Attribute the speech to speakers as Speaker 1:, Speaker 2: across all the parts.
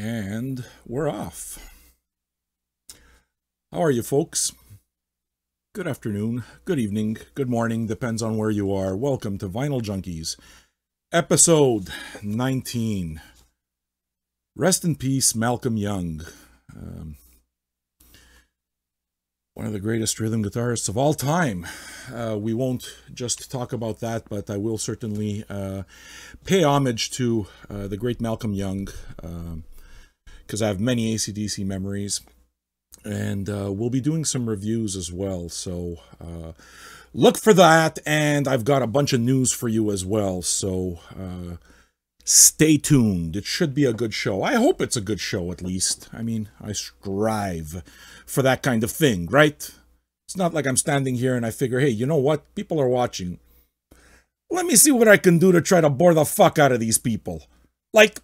Speaker 1: And we're off. How are you, folks? Good afternoon, good evening, good morning, depends on where you are. Welcome to Vinyl Junkies, episode 19. Rest in peace, Malcolm Young. One of the greatest rhythm guitarists of all time. We won't just talk about that, but I will certainly pay homage to the great Malcolm Young, because I have many AC/DC memories, and we'll be doing some reviews as well, so look for that, and I've got a bunch of news for you as well, so stay tuned. It should be a good show. I hope it's a good show, at least. I mean, I strive for that kind of thing, right? It's not like I'm standing here and I figure, hey, you know what? People are watching. Let me see what I can do to try to bore the fuck out of these people. Like,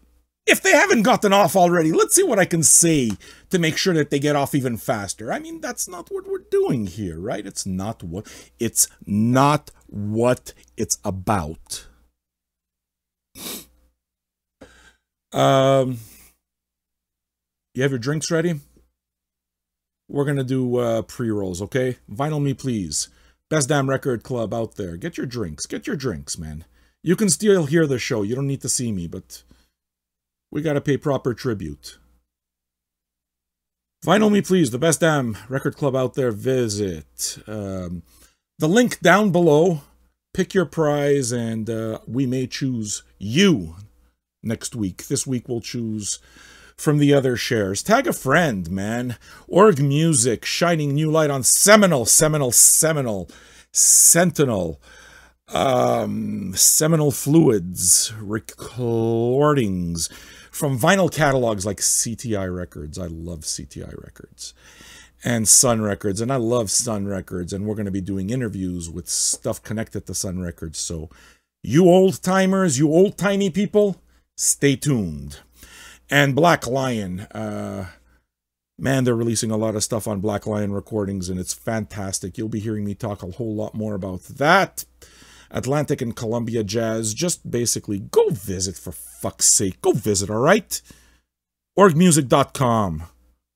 Speaker 1: if they haven't gotten off already, let's see what I can say to make sure that they get off even faster. I mean, that's not what we're doing here, right? It's not what it's about. You have your drinks ready? We're gonna do pre-rolls, okay? Vinyl Me Please. Best damn record club out there. Get your drinks, man. You can still hear the show. You don't need to see me, but we gotta pay proper tribute. Vinyl Me Please, the best damn record club out there. Visit the link down below. Pick your prize, and we may choose you next week. This week we'll choose from the other shares. Tag a friend, man. Org Music, shining new light on Seminal Fluids, recordings from vinyl catalogs like CTI Records. I love CTI Records. And Sun Records, and I love Sun Records, and we're going to be doing interviews with stuff connected to Sun Records. So you old-timers, you old-timey people, stay tuned. And Black Lion, man, they're releasing a lot of stuff on Black Lion Recordings, and it's fantastic. You'll be hearing me talk a whole lot more about that. Atlantic and Columbia Jazz, just basically go visit, for fuck's sake. Go visit, all right? orgmusic.com,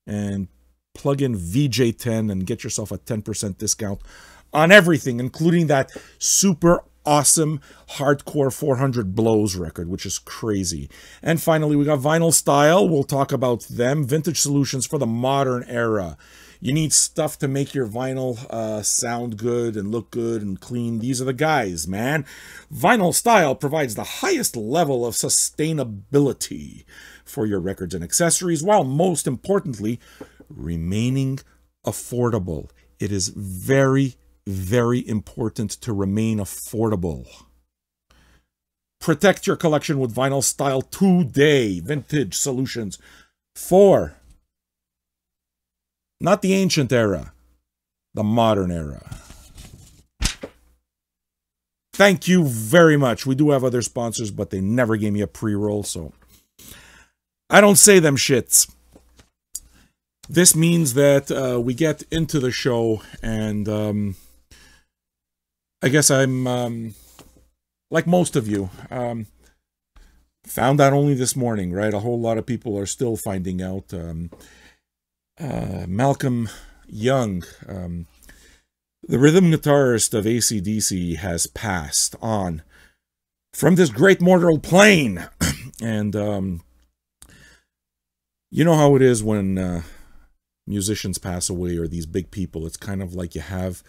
Speaker 1: and plug in VJ10 and get yourself a 10% discount on everything, including that super awesome hardcore 400 blows record, which is crazy. And finally, we got Vinyl Style. We'll talk about them. Vintage solutions for the modern era. You need stuff to make your vinyl sound good and look good and clean. These are the guys, man. Vinyl Style provides the highest level of sustainability for your records and accessories, while most importantly, remaining affordable. It is very, very important to remain affordable. Protect your collection with Vinyl Style today. Vintage solutions for not the ancient era, the modern era. Thank you very much. We do have other sponsors, but they never gave me a pre-roll, so I don't say them shits. This means that we get into the show, and I guess I'm, like most of you, found out only this morning, right? A whole lot of people are still finding out. Malcolm Young, the rhythm guitarist of AC/DC, has passed on from this great mortal plane. And you know how it is when musicians pass away, or these big people. It's kind of like you have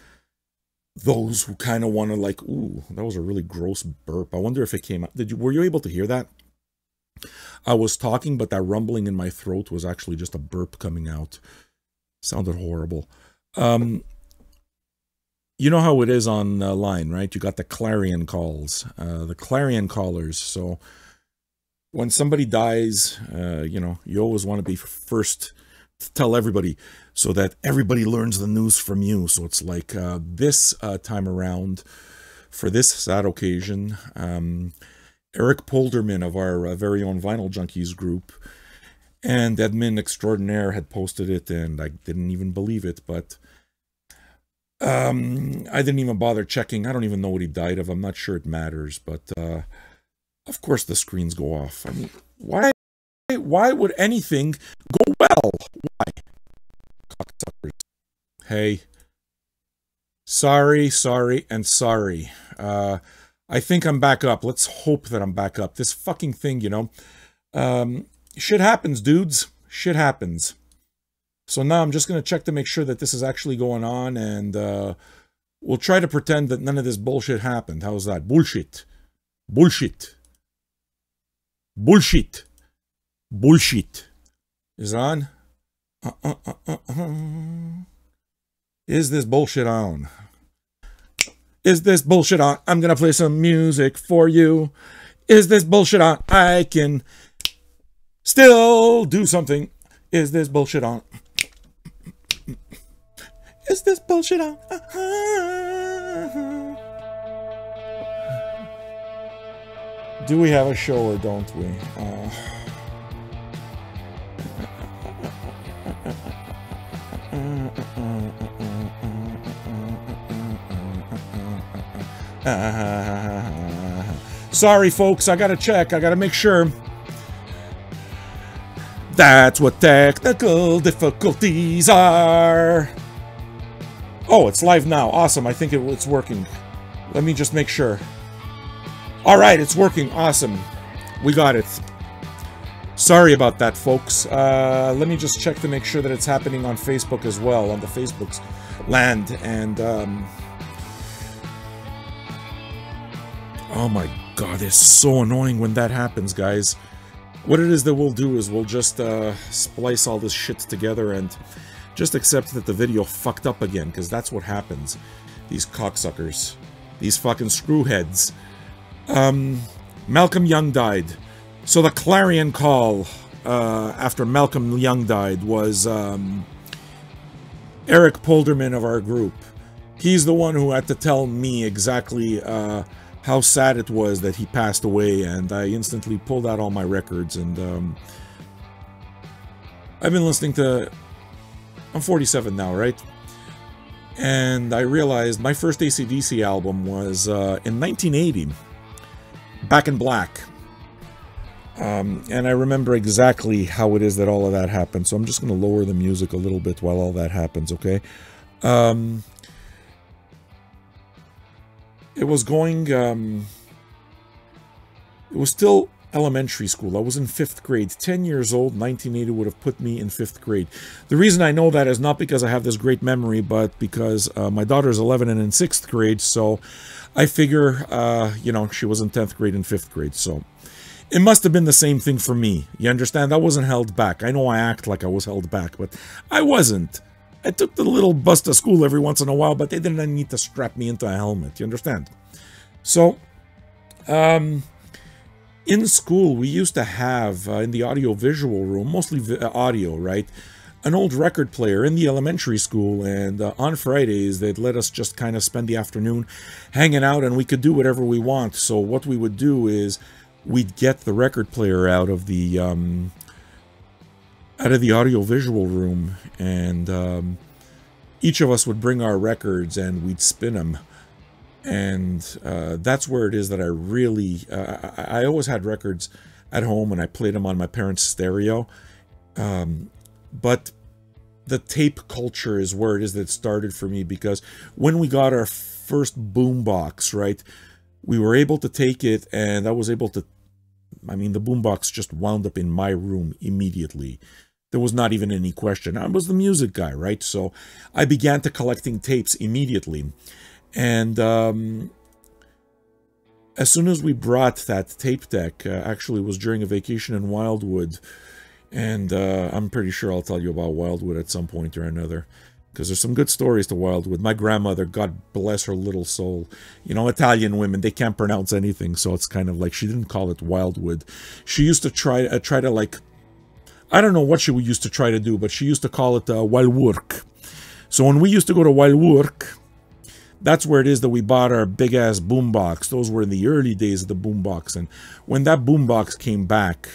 Speaker 1: those who kind of want to, like, ooh, that was a really gross burp. I wonder if it came out. Were you able to hear that? I was talking, but that rumbling in my throat was actually just a burp coming out. Sounded horrible. You know how it is on line, right? You got the clarion calls, the clarion callers. So when somebody dies, you know, you always want to be first to tell everybody, so that everybody learns the news from you. So it's like this time around, for this sad occasion, Eric Polderman of our very own Vinyl Junkies group and admin extraordinaire had posted it, and I didn't even believe it, but I didn't even bother checking. I don't even know what he died of. I'm not sure it matters, but of course the screens go off. I mean, Why would anything go well? Why? Cocksuckers. Hey. Sorry, and sorry. I think I'm back up. Let's hope that I'm back up. This fucking thing, you know. Shit happens, dudes. Shit happens. So now I'm just going to check to make sure that this is actually going on, and we'll try to pretend that none of this bullshit happened. How's that? Bullshit. Bullshit. Bullshit. Bullshit. Is it on? Is this bullshit on? Is this bullshit on? I'm gonna play some music for you. Is this bullshit on? I can still do something. Is this bullshit on? Is this bullshit on? Do we have a show or don't we? Sorry, folks, I gotta check. I gotta make sure. That's what technical difficulties are. Oh, it's live now. Awesome. I think it's working. Let me just make sure. All right, it's working. Awesome. We got it. Sorry about that, folks. Let me just check to make sure that it's happening on Facebook as well, on the Facebook's land. And, oh my God, it's so annoying when that happens, guys. What it is that we'll do is we'll just splice all this shit together and just accept that the video fucked up again, because that's what happens. These cocksuckers. These fucking screwheads. Malcolm Young died. So the clarion call after Malcolm Young died was Eric Polderman of our group. He's the one who had to tell me exactly how sad it was that he passed away, and I instantly pulled out all my records, and I've been listening to... I'm 47 now, right? And I realized my first AC/DC album was in 1980, Back in Black. And I remember exactly how it is that all of that happened, so I'm just going to lower the music a little bit while all that happens, okay? It was going, it was still elementary school. I was in 5th grade. 10 years old, 1980 would have put me in 5th grade. The reason I know that is not because I have this great memory, but because my daughter's 11 and in 6th grade, so I figure, you know, she was in 10th grade and 5th grade, so it must have been the same thing for me. You understand? I wasn't held back. I know I act like I was held back, but I wasn't. I took the little bus to school every once in a while, but they didn't need to strap me into a helmet. You understand? So, in school, we used to have, in the audio-visual room, mostly audio, right? An old record player in the elementary school, and on Fridays, they'd let us just kind of spend the afternoon hanging out, and we could do whatever we want. So what we would do is we'd get the record player out of the audio-visual room, and each of us would bring our records, and we'd spin them. And that's where it is that I really... I always had records at home, and I played them on my parents' stereo. But the tape culture is where it is that started for me, because when we got our first boombox, right, we were able to take it, and I was able to... I mean, the boombox just wound up in my room immediately. There was not even any question. I was the music guy, right? So I began to collecting tapes immediately. And as soon as we brought that tape deck, actually it was during a vacation in Wildwood, and I'm pretty sure I'll tell you about Wildwood at some point or another, because there's some good stories to Wildwood. My grandmother, God bless her little soul, you know, Italian women, they can't pronounce anything, so it's kind of like she didn't call it Wildwood. She used to try to like, I don't know what she used to try to do, but she used to call it Wildwork. So when we used to go to Wildwork, that's where it is that we bought our big-ass boombox. Those were in the early days of the boombox. And when that boombox came back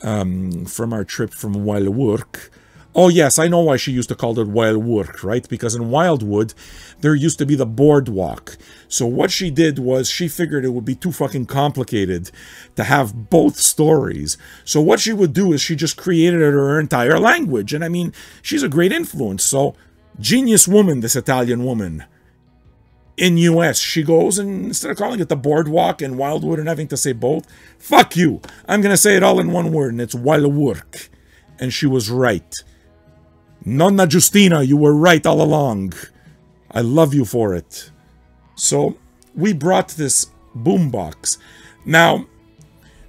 Speaker 1: from our trip from Wildwork, Oh, yes, I know why she used to call it Wildwood, right? Because in Wildwood, there used to be the boardwalk. So what she did was she figured it would be too fucking complicated to have both stories. So what she would do is she just created her entire language. And I mean, she's a great influence. So, genius woman, this Italian woman. In US, she goes and instead of calling it the boardwalk and Wildwood and having to say both, fuck you. I'm going to say it all in one word, and it's Wildwood. And she was right. Nonna Justina, you were right all along. I love you for it. So, we brought this boombox. Now,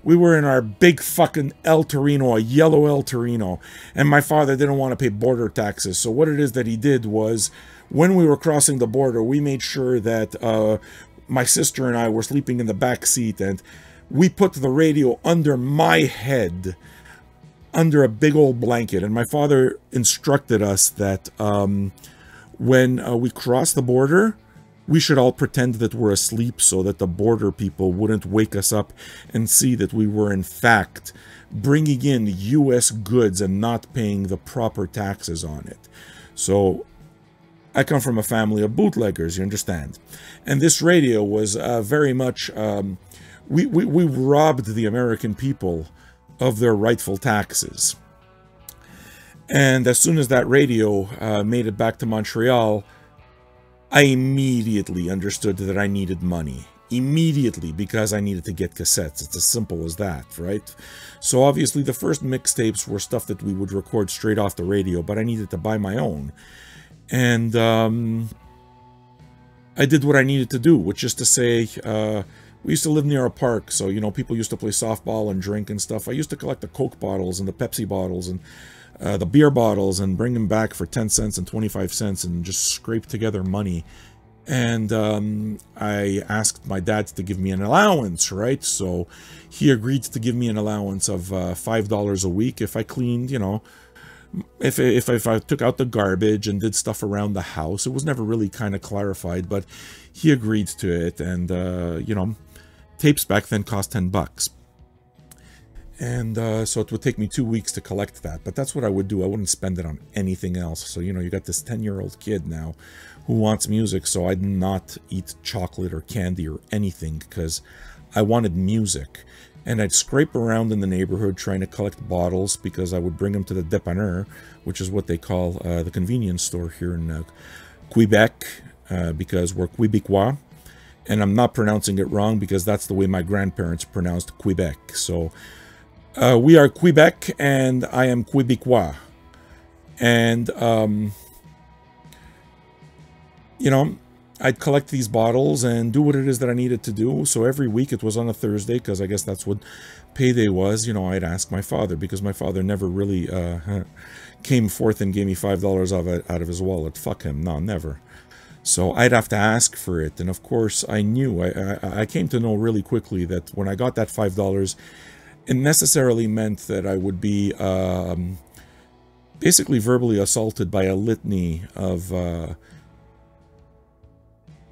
Speaker 1: we were in our big fucking El Torino, a yellow El Torino, and my father didn't want to pay border taxes. So what it is that he did was, when we were crossing the border, we made sure that my sister and I were sleeping in the back seat, and we put the radio under my head, under a big old blanket. And my father instructed us that when we cross the border, we should all pretend that we're asleep so that the border people wouldn't wake us up and see that we were in fact bringing in U.S. goods and not paying the proper taxes on it. So I come from a family of bootleggers, you understand. And this radio was very much, we robbed the American people of their rightful taxes. And as soon as that radio made it back to Montreal, I immediately understood that I needed money. Immediately, because I needed to get cassettes. It's as simple as that, right? So obviously the first mixtapes were stuff that we would record straight off the radio, but I needed to buy my own. And I did what I needed to do, which is to say, we used to live near a park, so, you know, people used to play softball and drink and stuff. I used to collect the Coke bottles and the Pepsi bottles and the beer bottles and bring them back for 10 cents and 25 cents and just scrape together money. And I asked my dad to give me an allowance, right? So he agreed to give me an allowance of $5 a week if I cleaned, you know, if I took out the garbage and did stuff around the house. It was never really kind of clarified, but he agreed to it. And, you know, tapes back then cost $10. And so it would take me 2 weeks to collect that. But that's what I would do. I wouldn't spend it on anything else. So, you know, you got this 10-year-old kid now who wants music. So I'd not eat chocolate or candy or anything because I wanted music. And I'd scrape around in the neighborhood trying to collect bottles because I would bring them to the dépanneur, which is what they call the convenience store here in Quebec, because we're Québécois. And I'm not pronouncing it wrong because that's the way my grandparents pronounced Quebec. So we are Quebec and I am Québécois. And, you know, I'd collect these bottles and do what it is that I needed to do. So every week it was on a Thursday because I guess that's what payday was. You know, I'd ask my father because my father never really came forth and gave me $5 out of his wallet. Fuck him. No, never. So I'd have to ask for it. And of course I knew, I came to know really quickly that when I got that $5, it necessarily meant that I would be basically verbally assaulted by a litany of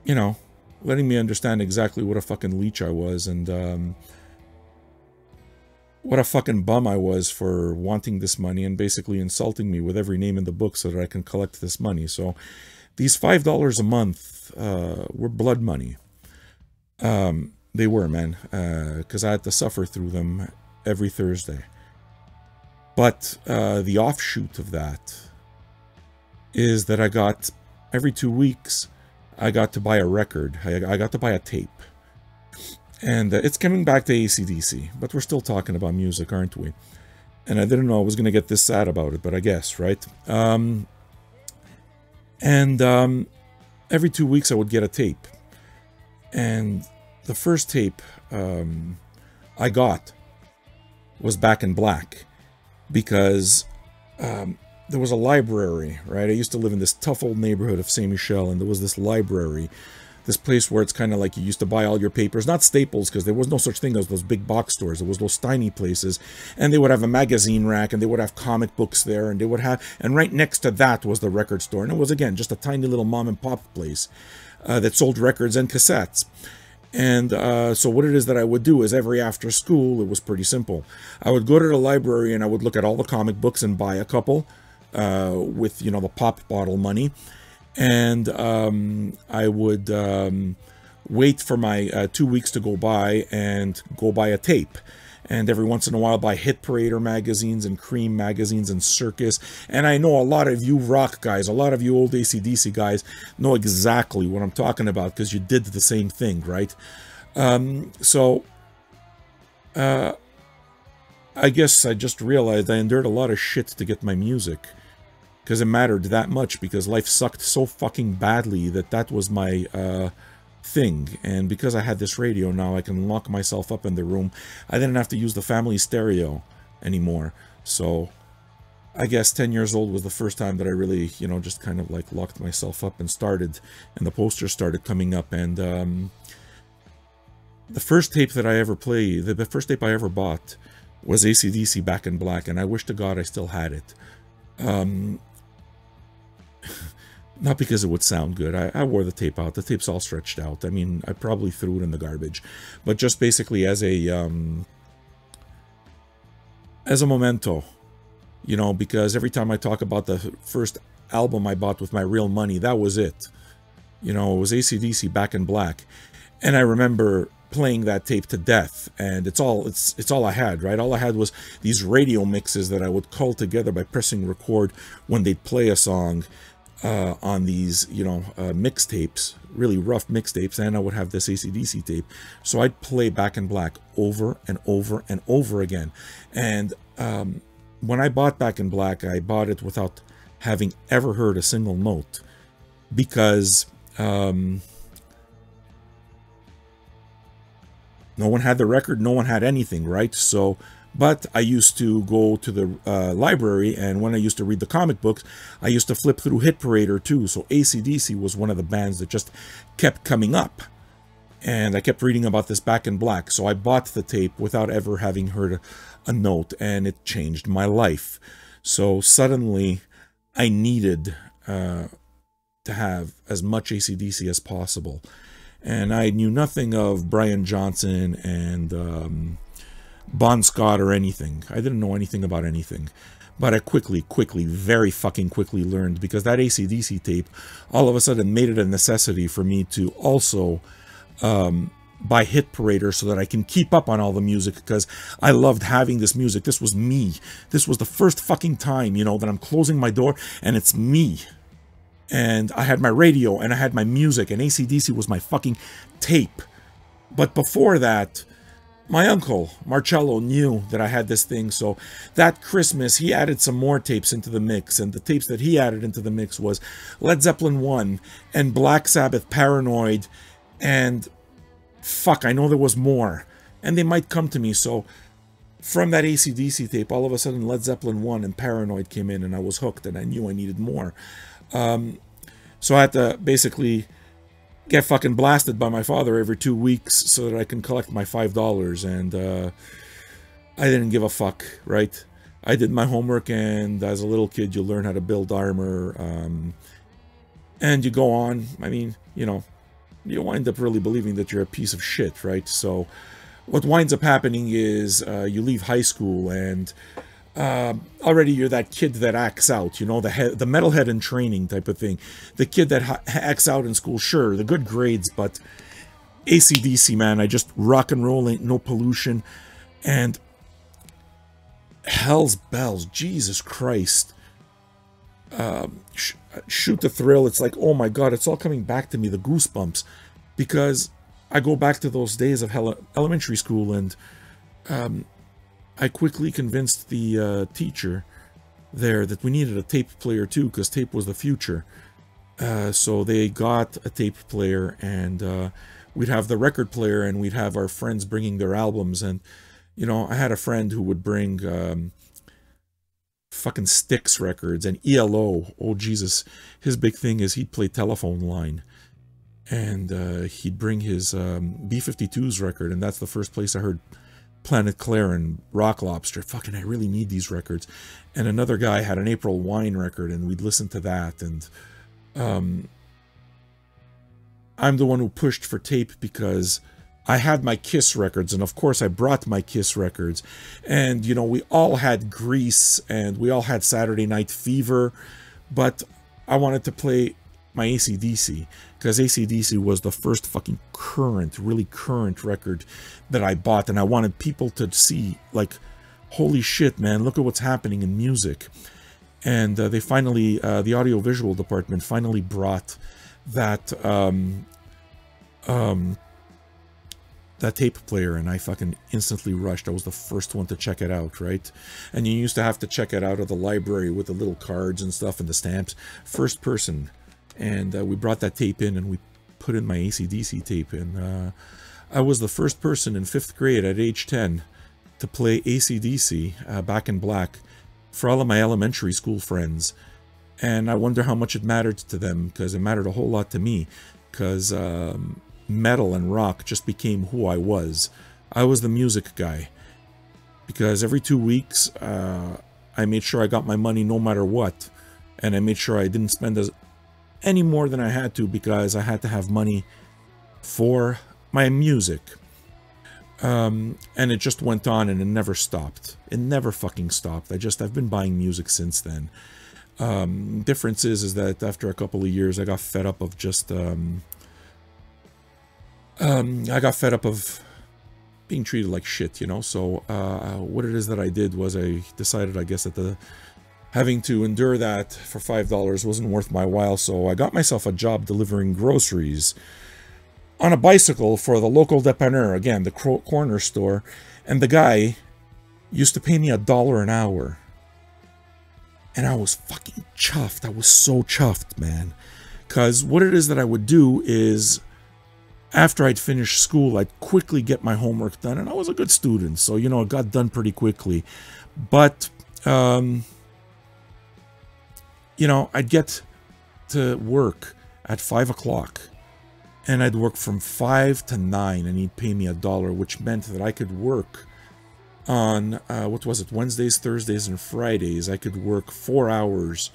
Speaker 1: you know, letting me understand exactly what a fucking leech I was and what a fucking bum I was for wanting this money and basically insulting me with every name in the book so that I can collect this money. So these $5 a month were blood money. They were, man, because I had to suffer through them every Thursday. But the offshoot of that is that I got, every 2 weeks, I got to buy a record. I got to buy a tape. And it's coming back to AC/DC, but we're still talking about music, aren't we? And I didn't know I was going to get this sad about it, but I guess, right? Every 2 weeks I would get a tape. And the first tape I got was Back in Black because there was a library, right? I used to live in this tough old neighborhood of Saint Michel, and there was this library, this place where it's kind of like you used to buy all your papers, not Staples, because there was no such thing as those big box stores. There was those tiny places, and they would have a magazine rack, and they would have comic books there, and they would have, and right next to that was the record store, and it was, again, just a tiny little mom and pop place that sold records and cassettes. And so what it is that I would do is every after school, it was pretty simple. I would go to the library and I would look at all the comic books and buy a couple. with, you know, the pop bottle money. And I would wait for my 2 weeks to go by and go buy a tape. And every once in a while buy Hit Parader magazines and Cream magazines and Circus. And I know a lot of you rock guys, a lot of you old AC/DC guys know exactly what I'm talking about because you did the same thing, right? I guess I just realized I endured a lot of shit to get my music. Because it mattered that much, because life sucked so fucking badly that was my thing. And because I had this radio now, I can lock myself up in the room. I didn't have to use the family stereo anymore. So I guess 10 years old was the first time that I really, you know, just kind of like locked myself up and started, and the posters started coming up. And the first tape that I ever played, the first tape I ever bought was AC/DC Back in Black, and I wish to God I still had it. Not because it would sound good. I wore the tape out. The tape's all stretched out. I mean, I probably threw it in the garbage. But just basically as a memento, you know, because every time I talk about the first album I bought with my real money, that was it. You know, it was AC/DC Back in Black. And I remember playing that tape to death, and it's all I had, right? All I had was these radio mixes that I would cull together by pressing record when they'd play a song on these, you know, mixtapes, really rough mixtapes, and I would have this AC/DC tape. So I'd play Back in Black over and over and over again. And when I bought Back in Black, I bought it without having ever heard a single note, because no one had the record, no one had anything, right? So, but I used to go to the library, and when I used to read the comic books, I used to flip through Hit Parader too. So AC/DC was one of the bands that just kept coming up. And I kept reading about this Back in Black. So I bought the tape without ever having heard a note, and it changed my life. So suddenly I needed to have as much AC/DC as possible. And I knew nothing of Brian Johnson and Bon Scott or anything. I didn't know anything about anything. But I quickly, very fucking quickly learned, because that AC/DC tape all of a sudden made it a necessity for me to also buy Hit Parader so that I can keep up on all the music, because I loved having this music. This was me. This was the first fucking time, you know, that I'm closing my door and it's me. And I had my radio and I had my music, and AC/DC was my fucking tape. But before that, my uncle, Marcello, knew that I had this thing. So that Christmas, he added some more tapes into the mix. And the tapes that he added into the mix was Led Zeppelin 1 and Black Sabbath Paranoid. And fuck, I know there was more. And they might come to me. So from that AC/DC tape, all of a sudden Led Zeppelin 1 and Paranoid came in, and I was hooked, and I knew I needed more. So I had to basically get fucking blasted by my father every 2 weeks so that I can collect my $5, and I didn't give a fuck, right? I did my homework, and as a little kid you learn how to build armor, and you go on. I mean, you know, you wind up really believing that you're a piece of shit, right? So what winds up happening is you leave high school, and already you're that kid that acts out, you know, the metalhead in training type of thing. The kid that acts out in school, sure, the good grades, but AC/DC, man, I just rock and roll, ain't no pollution. And hell's bells, Jesus Christ. Shoot to Thrill, it's like, oh my God, it's all coming back to me, the goosebumps. Because I go back to those days of elementary school, and I quickly convinced the teacher there that we needed a tape player too, because tape was the future. So they got a tape player, and we'd have the record player, and we'd have our friends bringing their albums. And, you know, I had a friend who would bring fucking Styx records and ELO. Oh, Jesus. His big thing is he'd play Telephone Line. And he'd bring his B-52s record, and that's the first place I heard Planet Claire and Rock Lobster. Fucking, I really need these records. And another guy had an April Wine record, and we'd listen to that. And I'm the one who pushed for tape, because I had my Kiss records, and of course I brought my Kiss records. And, you know, we all had Grease, and we all had Saturday Night Fever, but I wanted to play my AC/DC, because AC/DC was the first fucking current, really current record that I bought, and I wanted people to see, like, holy shit, man, look at what's happening in music. And they finally, the audiovisual department finally brought that, that tape player, and I fucking instantly rushed. I was the first one to check it out, right? And you used to have to check it out of the library with the little cards and stuff and the stamps. First person. And we brought that tape in, and we put in my AC/DC tape. And I was the first person in 5th grade at age 10 to play AC/DC, Back in Black, for all of my elementary school friends. And I wonder how much it mattered to them, because it mattered a whole lot to me, because metal and rock just became who I was. I was the music guy, because every 2 weeks I made sure I got my money no matter what, and I made sure I didn't spend any more than I had to, because I had to have money for my music. And it just went on, and it never stopped. It never fucking stopped. I've been buying music since then. Difference is that after a couple of years I got fed up of just I got fed up of being treated like shit, you know. So what it is that I did was I decided, I guess, that having to endure that for $5 wasn't worth my while. So I got myself a job delivering groceries on a bicycle for the local dépanneur, again, the corner store. And the guy used to pay me $1 an hour. And I was fucking chuffed. I was so chuffed, man. Because what it is that I would do is, after I'd finish school, I'd quickly get my homework done. And I was a good student, so, you know, it got done pretty quickly. But, you know, I'd get to work at 5 o'clock. And I'd work from 5 to 9, and he'd pay me $1, which meant that I could work on, what was it, Wednesdays, Thursdays, and Fridays. I could work 4 hours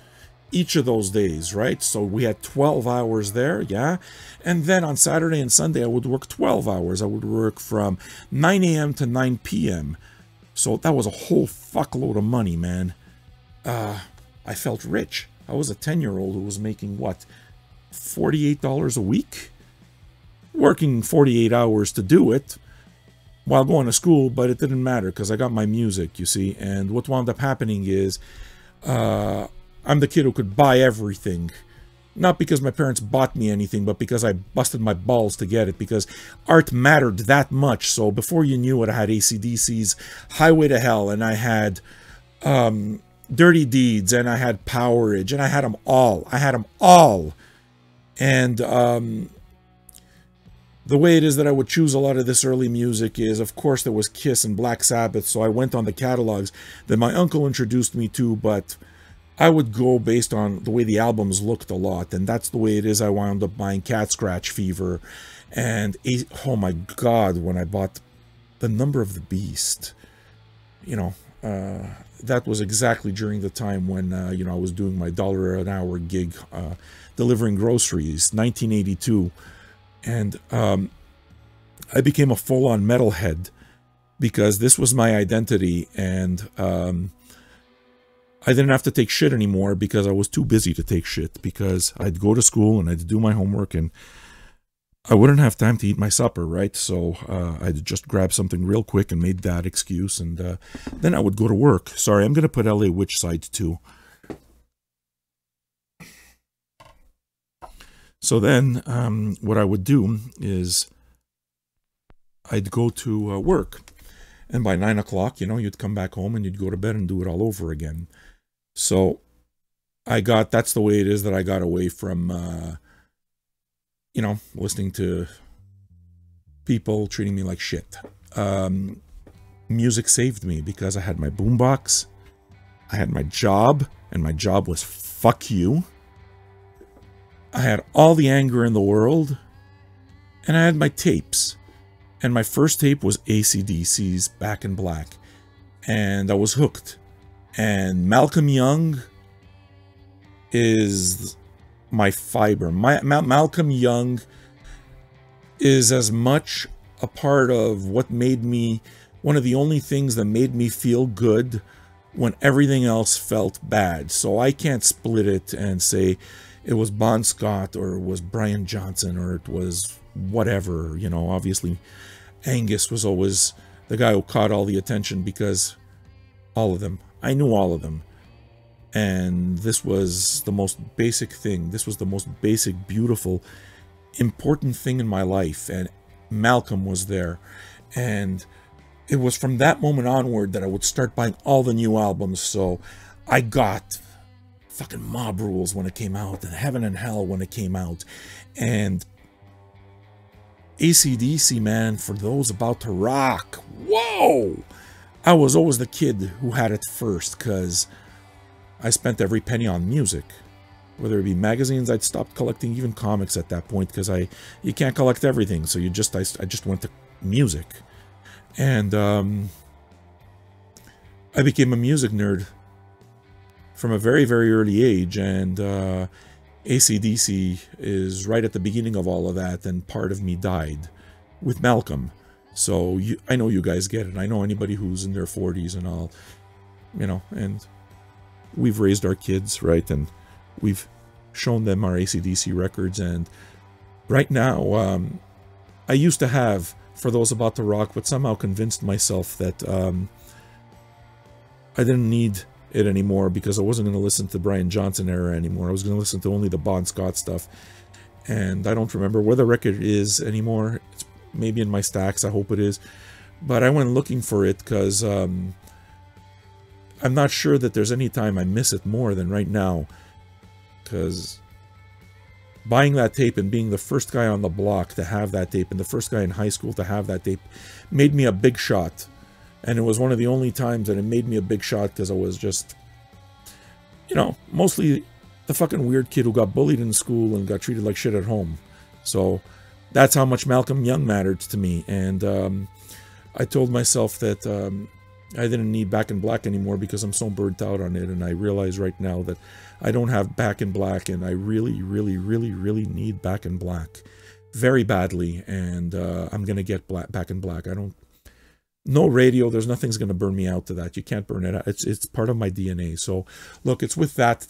Speaker 1: each of those days, right? So we had 12 hours there, yeah? And then on Saturday and Sunday, I would work 12 hours. I would work from 9 a.m. to 9 p.m. So that was a whole fuckload of money, man. I felt rich. I was a 10-year-old who was making, what, $48 a week? Working 48 hours to do it while going to school, but it didn't matter because I got my music, you see. And what wound up happening is I'm the kid who could buy everything. Not because my parents bought me anything, but because I busted my balls to get it, because art mattered that much. So before you knew it, I had AC/DC's Highway to Hell, and I had Dirty Deeds, and I had Powerage, and I had them all. I had them all. And the way it is that I would choose a lot of this early music is, of course, there was Kiss and Black Sabbath, so I went on the catalogs that my uncle introduced me to, but I would go based on the way the albums looked a lot, and that's the way it is I wound up buying Cat Scratch Fever, and, oh my god, when I bought The Number of the Beast, you know, that was exactly during the time when, you know, I was doing my $1 an hour gig, delivering groceries, 1982, and I became a full-on metalhead because this was my identity, and I didn't have to take shit anymore because I was too busy to take shit, because I'd go to school and I'd do my homework and I wouldn't have time to eat my supper, right? So I'd just grab something real quick and made that excuse, and then I would go to work. Sorry, I'm going to put LA Witch Side too. So then what I would do is I'd go to work, and by 9 o'clock, you know, you'd come back home and you'd go to bed and do it all over again. So that's the way it is that I got away from, you know, listening to people treating me like shit. Music saved me because I had my boombox, I had my job, and my job was fuck you. I had all the anger in the world, and I had my tapes. And my first tape was AC/DC's Back in Black, and I was hooked. And Malcolm Young is my fiber. Malcolm Young is as much a part of what made me, one of the only things that made me feel good when everything else felt bad. So I can't split it and say it was Bon Scott or it was Brian Johnson or it was whatever. You know, obviously Angus was always the guy who caught all the attention because all of them, I knew all of them. And this was the most basic thing. This was the most basic, beautiful, important thing in my life. And Malcolm was there. And it was from that moment onward that I would start buying all the new albums. So I got fucking Mob Rules when it came out, and Heaven and Hell when it came out. And AC/DC, man, for those about to rock. Whoa! I was always the kid who had it first, because I spent every penny on music. Whether it be magazines, I'd stopped collecting even comics at that point, because you can't collect everything, so I just went to music. And I became a music nerd from a very, very early age, and AC/DC is right at the beginning of all of that, and part of me died with Malcolm. So I know you guys get it. I know anybody who's in their 40s and all, you know, and we've raised our kids, right? And we've shown them our AC/DC records. And right now, I used to have For Those About to Rock, but somehow convinced myself that I didn't need it anymore because I wasn't going to listen to the Brian Johnson era anymore. I was going to listen to only the Bon Scott stuff. And I don't remember where the record is anymore. It's maybe in my stacks. I hope it is. But I went looking for it because I'm not sure that there's any time I miss it more than right now. Because buying that tape and being the first guy on the block to have that tape and the first guy in high school to have that tape made me a big shot. And it was one of the only times that it made me a big shot because I was just, you know, mostly the fucking weird kid who got bullied in school and got treated like shit at home. So that's how much Malcolm Young mattered to me. And I told myself that I didn't need Back in Black anymore because I'm so burnt out on it. And I realize right now that I don't have Back in Black, and I really, really, really, really need Back in Black very badly. And I'm going to get Back in Black. No radio, there's nothing's going to burn me out to that. You can't burn it out. It's part of my DNA. So, look, it's with that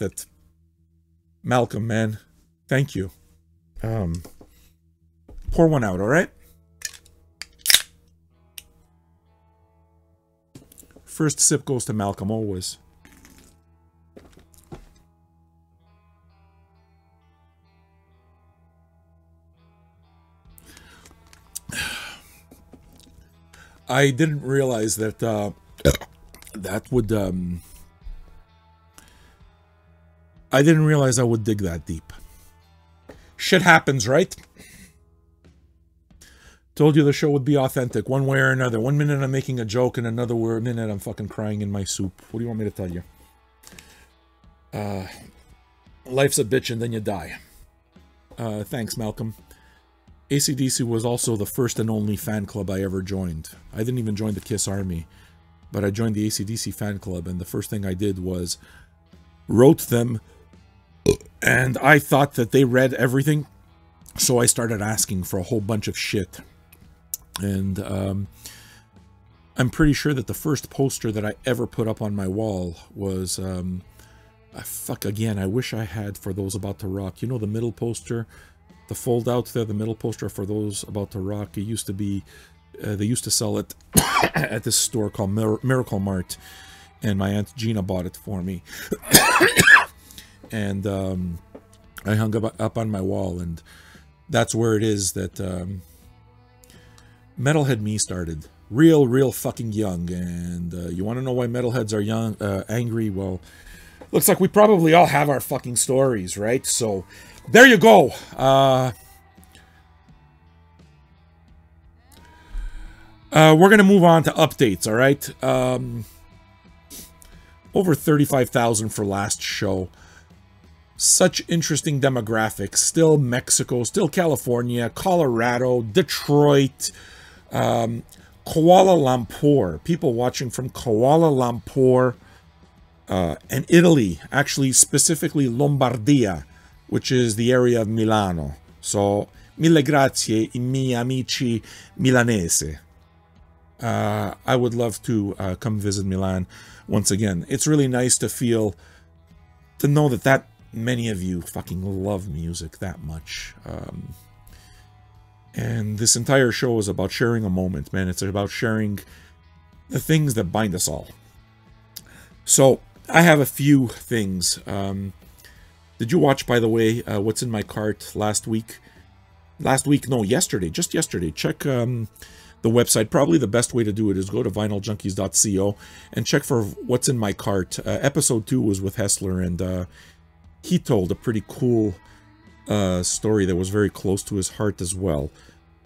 Speaker 1: Malcolm, man, thank you. Pour one out, all right? First sip goes to Malcolm, always. I didn't realize that that would I didn't realize I would dig that deep. Shit happens, right? Told you the show would be authentic one way or another. 1 minute I'm making a joke and another minute I'm fucking crying in my soup. What do you want me to tell you? Life's a bitch and then you die. Thanks, Malcolm. AC/DC was also the first and only fan club I ever joined. I didn't even join the KISS Army, but I joined the AC/DC fan club, and the first thing I did was wrote them, and I thought that they read everything, so I started asking for a whole bunch of shit. And I'm pretty sure that the first poster that I ever put up on my wall was, fuck again, I wish I had For Those About to Rock. You know the middle poster? The fold out there, the middle poster For Those About to Rock. It used to be, they used to sell it at this store called Miracle Mart, and my Aunt Gina bought it for me. And I hung up on my wall, and that's where it is that Metalhead me started. Real fucking young. And you want to know why metalheads are young, angry? Well, looks like we probably all have our fucking stories, right? So there you go. We're going to move on to updates, all right? Over 35,000 for last show. Such interesting demographics. Still Mexico, still California, Colorado, Detroit, Kuala Lumpur. People watching from Kuala Lumpur and Italy. Actually, specifically Lombardia, which is the area of Milano. So Mille grazie, I miei amici milanese. I would love to come visit Milan once again. It's really nice to know that many of you fucking love music that much. And this entire show is about sharing a moment, man. It's about sharing the things that bind us all. So, I have a few things. Did you watch, by the way, What's in My Cart last week? No, yesterday, just yesterday. Check the website. Probably the best way to do it is go to vinyljunkies.co and check for What's in My Cart. Episode 2 was with Hessler, and he told a pretty cool story that was very close to his heart as well.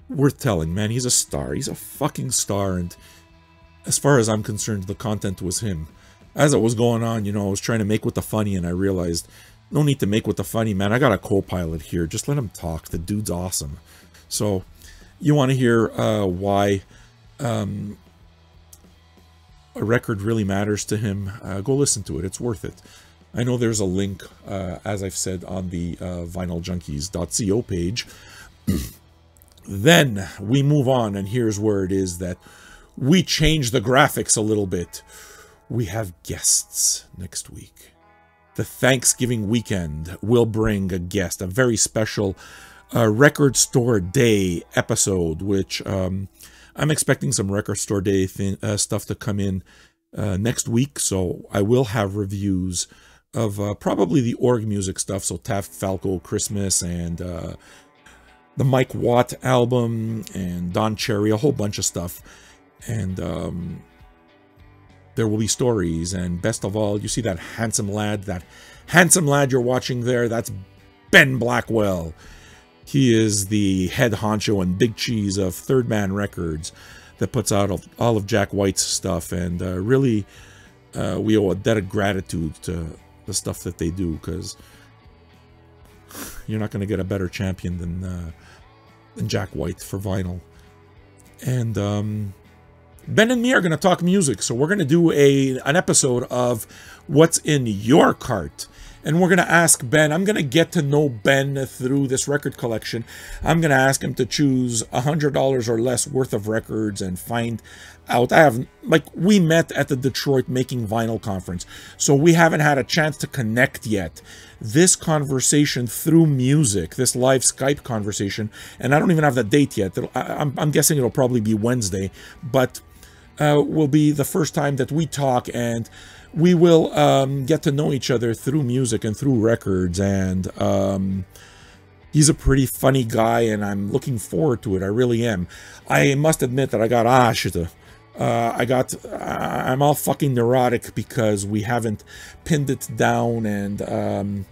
Speaker 1: Worth telling, man. He's a star. He's a fucking star, and as far as I'm concerned, the content was him. As it was going on, you know, I was trying to make with the funny, and I realized, no need to make with the funny, man. I got a co-pilot here. Just let him talk. The dude's awesome. So, you want to hear why a record really matters to him, go listen to it. It's worth it. I know there's a link, as I've said, on the vinyljunkies.co page. Then we move on, and here's where it is that we change the graphics a little bit. We have guests next week. The Thanksgiving weekend will bring a guest, a very special Record Store Day episode, which I'm expecting some Record Store Day stuff to come in next week, so I will have reviews of probably the org music stuff, so Taft Falco Christmas and the Mike Watt album and Don Cherry, a whole bunch of stuff. And there will be stories, and best of all, you see that handsome lad you're watching there, that's Ben Blackwell. He is the head honcho and big cheese of Third Man Records that puts out all of Jack White's stuff, and really we owe a debt of gratitude to the stuff that they do, because you're not going to get a better champion than Jack White for vinyl. And Ben and me are going to talk music, so we're going to do an episode of What's in Your Cart. And we're going to ask Ben, I'm going to get to know Ben through this record collection. I'm going to ask him to choose $100 or less worth of records and find out. We met at the Detroit Making Vinyl Conference, so we haven't had a chance to connect yet. This conversation through music, this live Skype conversation, and I don't even have the date yet. I'm guessing it'll probably be Wednesday, but will be the first time that we talk, and we will get to know each other through music and through records. And he's a pretty funny guy, and I'm looking forward to it. I really am. I must admit that I got I'm all fucking neurotic because we haven't pinned it down, and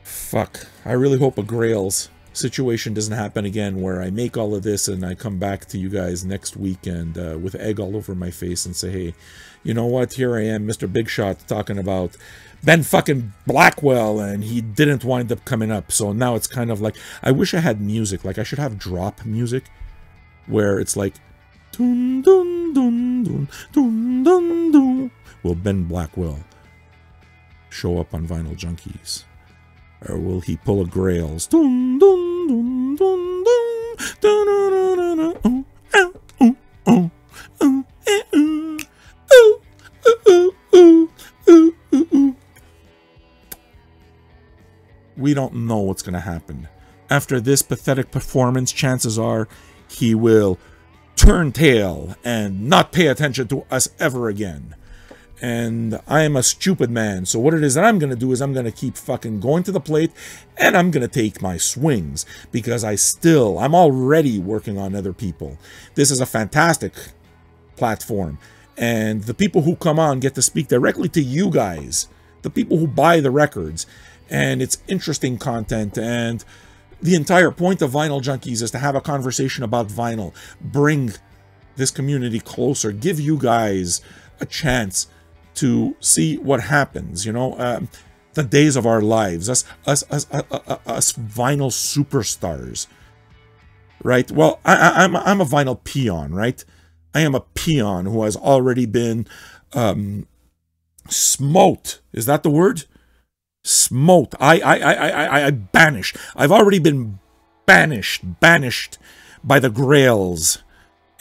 Speaker 1: fuck, I really hope a Grails situation doesn't happen again, where I make all of this and I come back to you guys next week and with egg all over my face and say, hey, you know what, here I am, Mr. Big Shot, talking about Ben fucking Blackwell, and he didn't wind up coming up. So now it's kind of like, I wish I had music, like I should have drop music where it's like dun dun dun dun dun dun dun. Will Ben Blackwell show up on Vinyl Junkies? Or will he pull a Grails? Dun, dun, dun, dun, dun, dun, dun, dun, dun, dun, oh, oh, oh, oh, oh, oh, oh, oh. We don't know what's going to happen. After this pathetic performance, chances are he will turn tail and not pay attention to us ever again. And I am a stupid man, so what it is that I'm going to do is I'm going to keep fucking going to the plate, and I'm going to take my swings, because I'm already working on other people. This is a fantastic platform, and the people who come on get to speak directly to you guys, the people who buy the records, and it's interesting content. And the entire point of Vinyl Junkies is to have a conversation about vinyl, bring this community closer, give you guys a chance to see what happens, you know, the days of our lives, us vinyl superstars, right? Well, I'm a vinyl peon, right? I am a peon who has already been smote. Is that the word? Smote. I banished. I've already been banished by the Grails.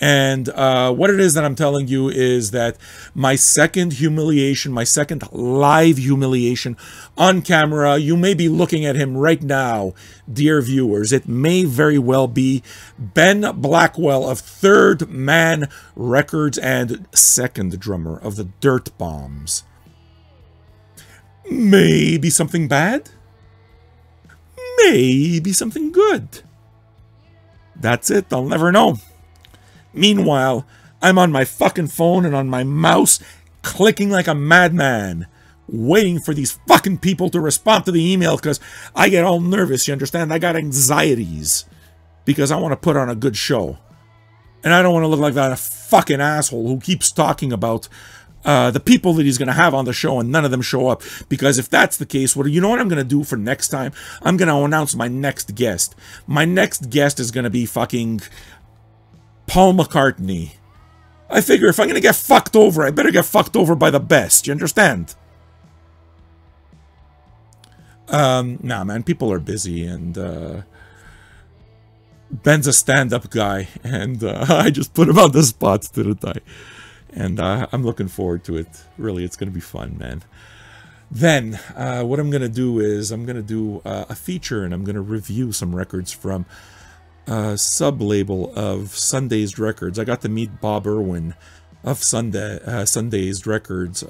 Speaker 1: And what it is that I'm telling you is that my second humiliation, my second live humiliation on camera, you may be looking at him right now, dear viewers. It may very well be Ben Blackwell of Third Man Records and second drummer of the Dirtbombs. Maybe something bad? Maybe something good. That's it. I'll never know. Meanwhile, I'm on my fucking phone and on my mouse, clicking like a madman, waiting for these fucking people to respond to the email because I get all nervous, you understand? I got anxieties because I want to put on a good show. And I don't want to look like that fucking asshole who keeps talking about the people that he's going to have on the show and none of them show up. Because if that's the case, you know what I'm going to do for next time? I'm going to announce my next guest. My next guest is going to be fucking Paul McCartney. I figure if I'm going to get fucked over, I better get fucked over by the best. You understand? Nah, man, people are busy, and Ben's a stand-up guy, and I just put him on the spot, didn't I? And I'm looking forward to it. Really, it's going to be fun, man. Then, what I'm going to do is I'm going to do a feature, and I'm going to review some records from sub-label of Sundazed Records. I got to meet Bob Irwin of Sundazed Records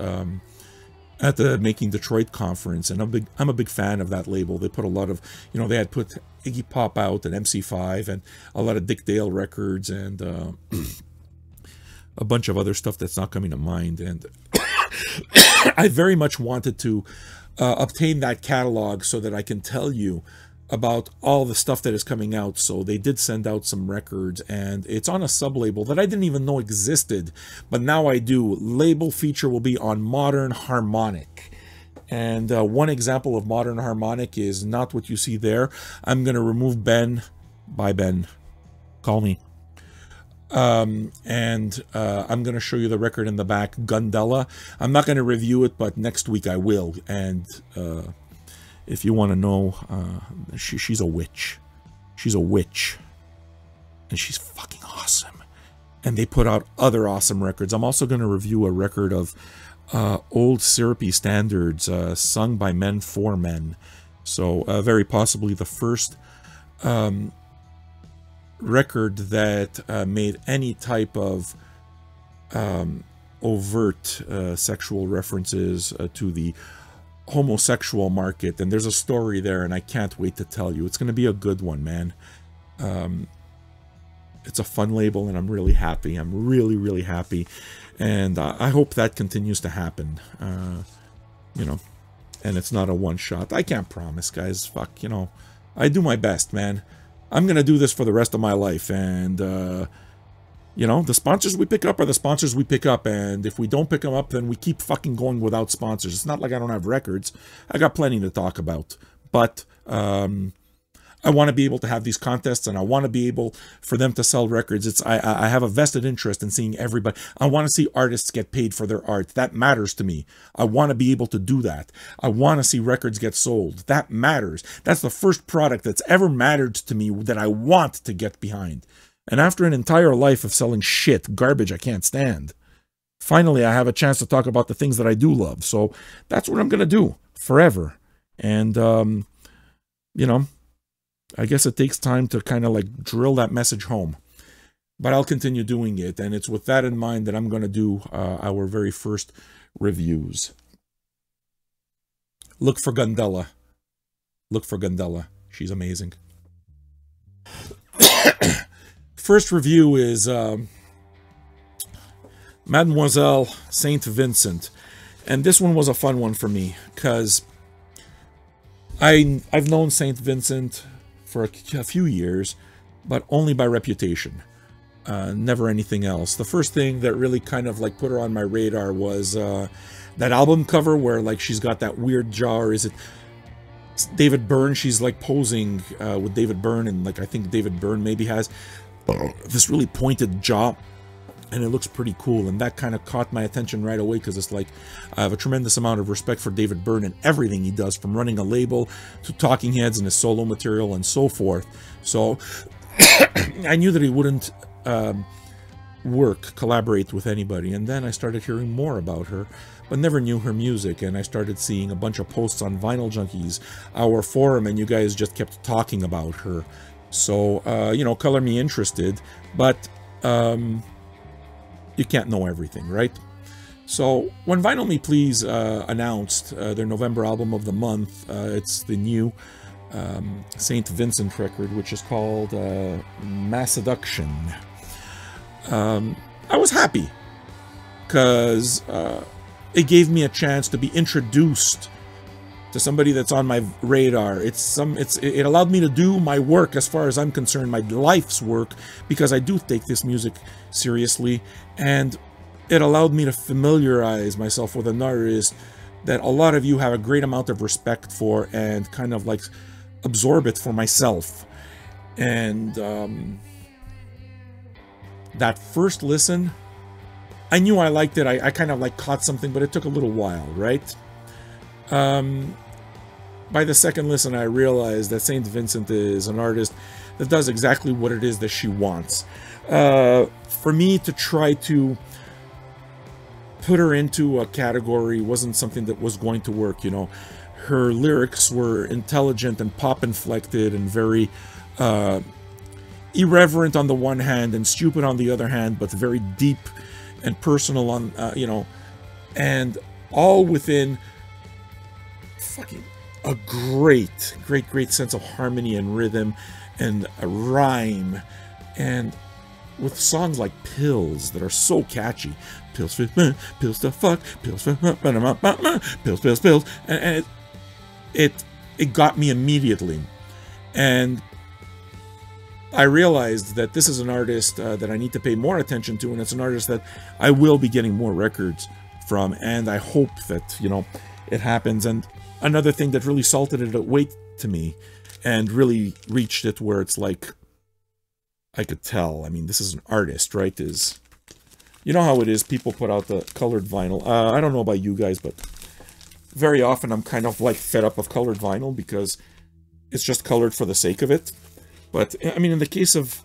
Speaker 1: at the Making Detroit conference, and I'm a big fan of that label. They put a lot of, you know, they had put Iggy Pop out and MC5 and a lot of Dick Dale records and a bunch of other stuff that's not coming to mind. And I very much wanted to obtain that catalog so that I can tell you about all the stuff that is coming out. So they did send out some records, and it's on a sub-label that I didn't even know existed, but now I do. Label feature will be on Modern Harmonic. And one example of Modern Harmonic is not what you see there. I'm going to remove Ben. Bye, Ben. Call me. I'm going to show you the record in the back, Gundella. I'm not going to review it, but next week I will. And if you want to know, she's a witch. She's a witch. And she's fucking awesome. And they put out other awesome records. I'm also going to review a record of old syrupy standards sung by men for men. So very possibly the first record that made any type of overt sexual references to the homosexual market. And there's a story there, and I can't wait to tell you. It's going to be a good one, man. It's a fun label, and I'm really happy. I'm really, really happy. And I hope that continues to happen. You know, and it's not a one-shot. I can't promise, guys. Fuck, you know. I do my best, man. I'm going to do this for the rest of my life. And, you know, the sponsors we pick up are the sponsors we pick up. And if we don't pick them up, then we keep fucking going without sponsors. It's not like I don't have records. I got plenty to talk about. But I want to be able to have these contests, and I want to be able for them to sell records. I have a vested interest in seeing everybody. I want to see artists get paid for their art. That matters to me. I want to be able to do that. I want to see records get sold. That matters. That's the first product that's ever mattered to me that I want to get behind. And after an entire life of selling shit, garbage I can't stand, finally I have a chance to talk about the things that I do love. So that's what I'm going to do forever. And, you know, I guess it takes time to kind of like drill that message home. But I'll continue doing it. And it's with that in mind that I'm going to do our very first reviews. Look for Gundella. Look for Gundella. She's amazing. First review is Mademoiselle Saint Vincent. And this one was a fun one for me because I've known Saint Vincent for a few years, but only by reputation. Never anything else. The first thing that really kind of like put her on my radar was that album cover where like she's got that weird jaw, or is it David Byrne? She's like posing with David Byrne, and like I think David Byrne maybe has this really pointed jaw. and it looks pretty cool, and that kind of caught my attention right away, because it's like, I have a tremendous amount of respect for David Byrne and everything he does, from running a label to Talking Heads and his solo material and so forth. So I knew that he wouldn't collaborate with anybody, and then I started hearing more about her, but never knew her music, and I started seeing a bunch of posts on Vinyl Junkies, our forum, and you guys just kept talking about her. So, you know, color me interested, but you can't know everything, right? So when Vinyl Me Please announced their November album of the month, it's the new St. Vincent record, which is called Masseduction. I was happy, because it gave me a chance to be introduced to somebody that's on my radar. It allowed me to do my work, as far as I'm concerned, my life's work, because I do take this music seriously, and it allowed me to familiarize myself with an artist that a lot of you have a great amount of respect for, and kind of like absorb it for myself. And that first listen, I knew I liked it. I kind of like caught something, but it took a little while, right? By the second listen, I realized that St. Vincent is an artist that does exactly what it is that she wants. For me to try to put her into a category wasn't something that was going to work, you know. Her lyrics were intelligent and pop-inflected and very irreverent on the one hand and stupid on the other hand, but very deep and personal on, you know, and all within fucking a great sense of harmony and rhythm and a rhyme, and with songs like Pills that are so catchy. Pills for pills to fuck, pills for pills, and it got me immediately. And I realized that this is an artist that I need to pay more attention to, and it's an artist that I will be getting more records from, and I hope that, you know, it happens. And another thing that really salted it at weight to me and really reached it where it's like, I could tell, I mean, this is an artist, right, is, you know how it is, people put out the colored vinyl. I don't know about you guys, but very often I'm kind of like fed up of colored vinyl because it's just colored for the sake of it. But I mean, in the case of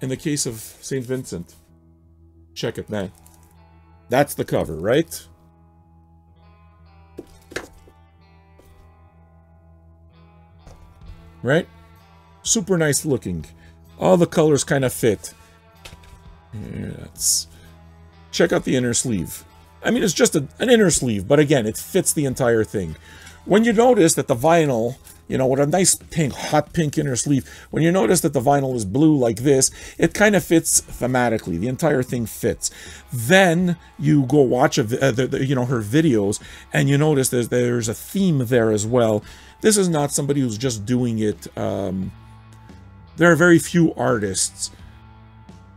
Speaker 1: St. Vincent, check it, man. That's the cover, right? Right? Super nice looking. All the colors kind of fit. Yeah, check out the inner sleeve. I mean, it's just an inner sleeve, but again, it fits the entire thing. When you notice that the vinyl, you know, with a nice pink, hot pink inner sleeve, when you notice that the vinyl is blue like this, it kind of fits thematically. The entire thing fits. Then you go watch you know, her videos, and you notice there's a theme there as well. This is not somebody who's just doing it. There are very few artists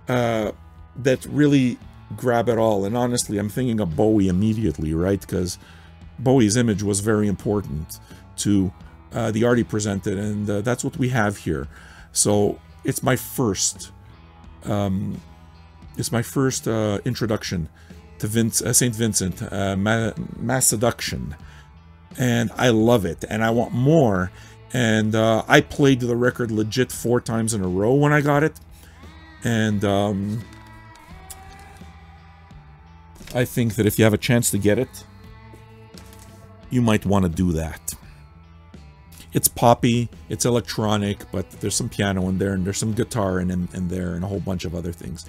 Speaker 1: that really grab it all. And honestly, I'm thinking of Bowie immediately, right? Because Bowie's image was very important to the art he presented, and that's what we have here. So it's my first introduction to St. Vincent, Masseduction, and I love it, and I want more. And I played the record legit 4 times in a row when I got it, and I think that if you have a chance to get it, you might want to do that. It's poppy, it's electronic, but there's some piano in there, and there's some guitar in there, and a whole bunch of other things.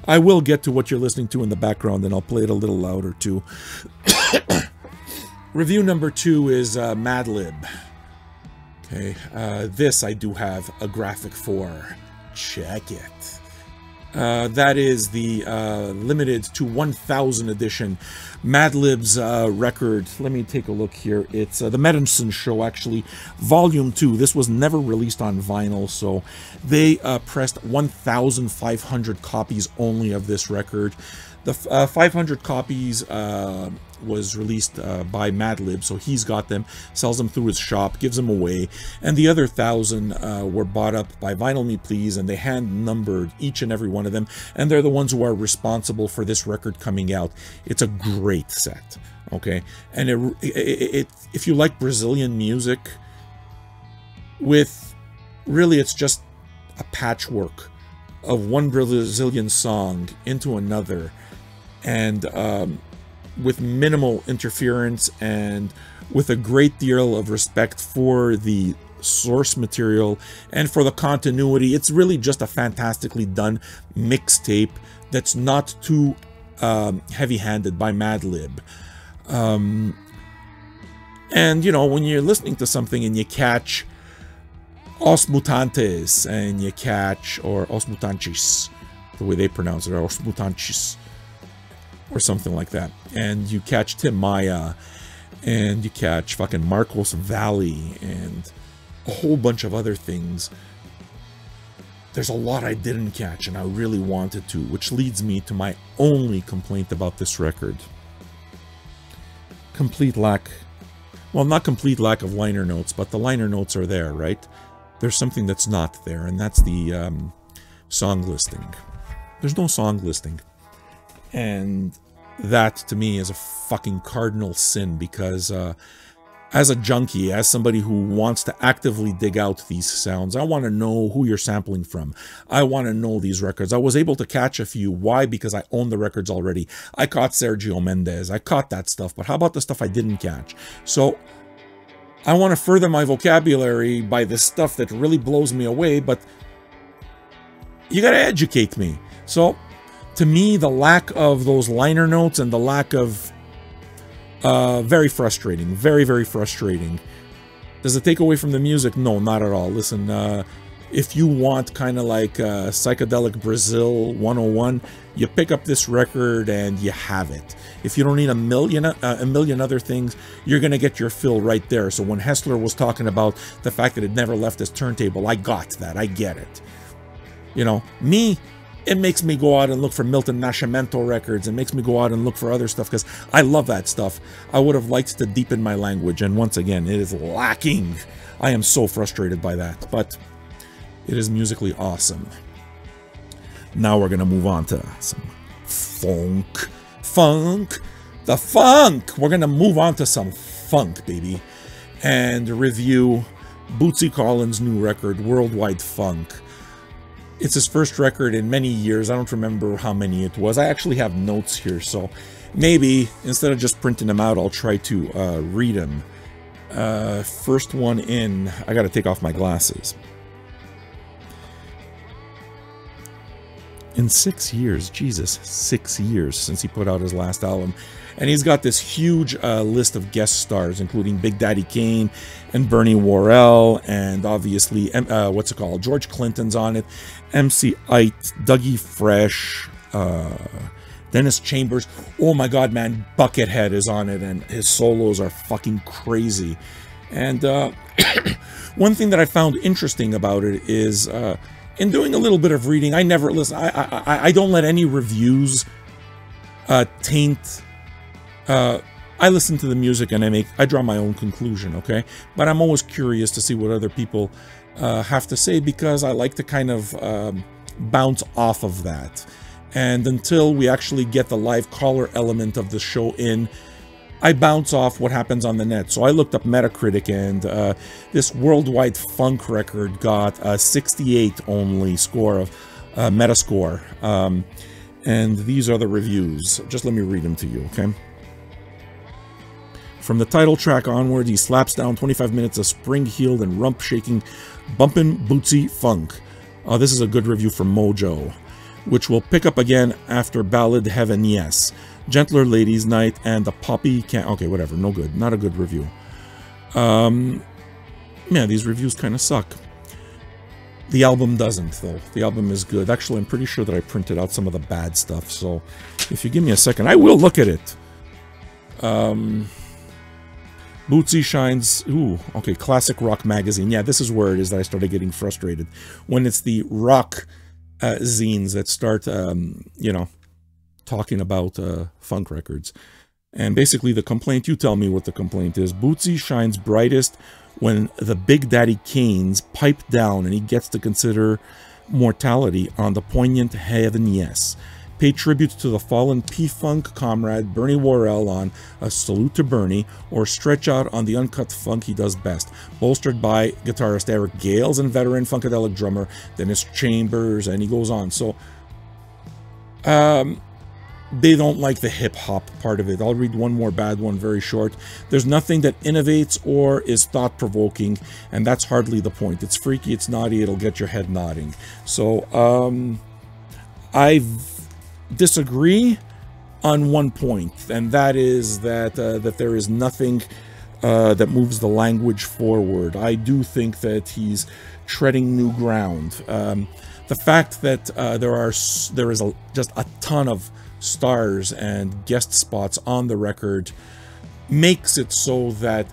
Speaker 1: I will get to what you're listening to in the background, and I'll play it a little louder too. Review number 2 is MADLIB. Okay, this I do have a graphic for. Check it. That is the limited to 1000 edition MADLIB's record. Let me take a look here. It's the Medicine Show, actually, Volume 2. This was never released on vinyl, so they pressed 1,500 copies only of this record. The 500 copies was released by MADLIB, so he's got them, sells them through his shop, gives them away, and the other 1,000 were bought up by Vinyl Me Please, and they hand-numbered each and every one of them, and they're the ones who are responsible for this record coming out. It's a great set, okay? And if you like Brazilian music, with really it's just a patchwork of one Brazilian song into another, and with minimal interference and with a great deal of respect for the source material and for the continuity. It's really just a fantastically done mixtape that's not too heavy-handed by MADLIB. And, you know, when you're listening to something and you catch Os Mutantes, and you catch, or Os Mutantes, the way they pronounce it, or Os Mutantes, or something like that, and you catch Tim Maya, and you catch fucking Marcos Valley, and a whole bunch of other things. There's a lot I didn't catch, and I really wanted to, which leads me to my only complaint about this record. Complete lack, well, not complete lack of liner notes, but the liner notes are there, right? There's something that's not there, and that's the song listing. There's no song listing. And that, to me, is a fucking cardinal sin, because as a junkie, as somebody who wants to actively dig out these sounds, I want to know who you're sampling from. I want to know these records. I was able to catch a few. Why? Because I own the records already. I caught Sergio Mendes. I caught that stuff. But how about the stuff I didn't catch? So I want to further my vocabulary by this stuff that really blows me away, but you got to educate me. So, to me, the lack of those liner notes and the lack of... very frustrating. Very, very frustrating. Does it take away from the music? No, not at all. Listen, if you want kind of like Psychedelic Brazil 101, you pick up this record and you have it. If you don't need a million other things, you're going to get your fill right there. So when Hessler was talking about the fact that it never left his turntable, I got that. I get it. You know, me, it makes me go out and look for Milton Nascimento records. It makes me go out and look for other stuff because I love that stuff. I would have liked to deepen my language, and once again, it is lacking. I am so frustrated by that, but it is musically awesome. Now we're going to move on to some funk. The funk! We're going to move on to some funk, baby, and review Bootsy Collins' new record, Worldwide Funk. It's his first record in many years. I don't remember how many it was. I actually have notes here, so maybe instead of just printing them out, I'll try to read them. First one in, I gotta take off my glasses. In 6 years, Jesus, 6 years since he put out his last album. And he's got this huge list of guest stars, including Big Daddy Kane and Bernie Worrell, and obviously, what's it called? George Clinton's on it, MC Ite, Dougie Fresh, Dennis Chambers. Oh my God, man, Buckethead is on it, and his solos are fucking crazy. And one thing that I found interesting about it is, in doing a little bit of reading, I never listen. I don't let any reviews taint. I listen to the music and I draw my own conclusion, okay? But I'm always curious to see what other people have to say, because I like to kind of bounce off of that. And until we actually get the live caller element of the show in, I bounce off what happens on the net. So I looked up Metacritic, and this Worldwide Funk record got a 68 only score of Metascore. And these are the reviews. Just let me read them to you, okay? From the title track onward, he slaps down 25 minutes of spring-heeled and rump-shaking, bumpin' bootsy funk. This is a good review from Mojo, which will pick up again after Ballad Heaven Yes, Gentler Ladies Night, and the Poppy Can... Okay, whatever, no good. Not a good review. Yeah, these reviews kind of suck. The album doesn't, though. The album is good. Actually, I'm pretty sure that I printed out some of the bad stuff, so if you give me a second, I will look at it. Bootsy shines... Ooh, okay, Classic Rock Magazine. Yeah, this is where it is that I started getting frustrated. When it's the rock zines that start, you know, talking about funk records. And basically the complaint, you tell me what the complaint is. Bootsy shines brightest when the Big Daddy Kane's pipe down and he gets to consider mortality on the poignant Heaven Yes. Pay tribute to the fallen P-Funk comrade Bernie Worrell on A Salute to Bernie, or stretch out on the uncut funk he does best, bolstered by guitarist Eric Gales and veteran Funkadelic drummer Dennis Chambers, and he goes on. So, they don't like the hip-hop part of it. I'll read one more bad one, very short. There's nothing that innovates or is thought-provoking, and that's hardly the point. It's freaky, it's naughty, it'll get your head nodding. So, I disagree on one point, and that is that that there is nothing that moves the language forward. I do think that he's treading new ground. The fact that there is just a ton of stars and guest spots on the record makes it so that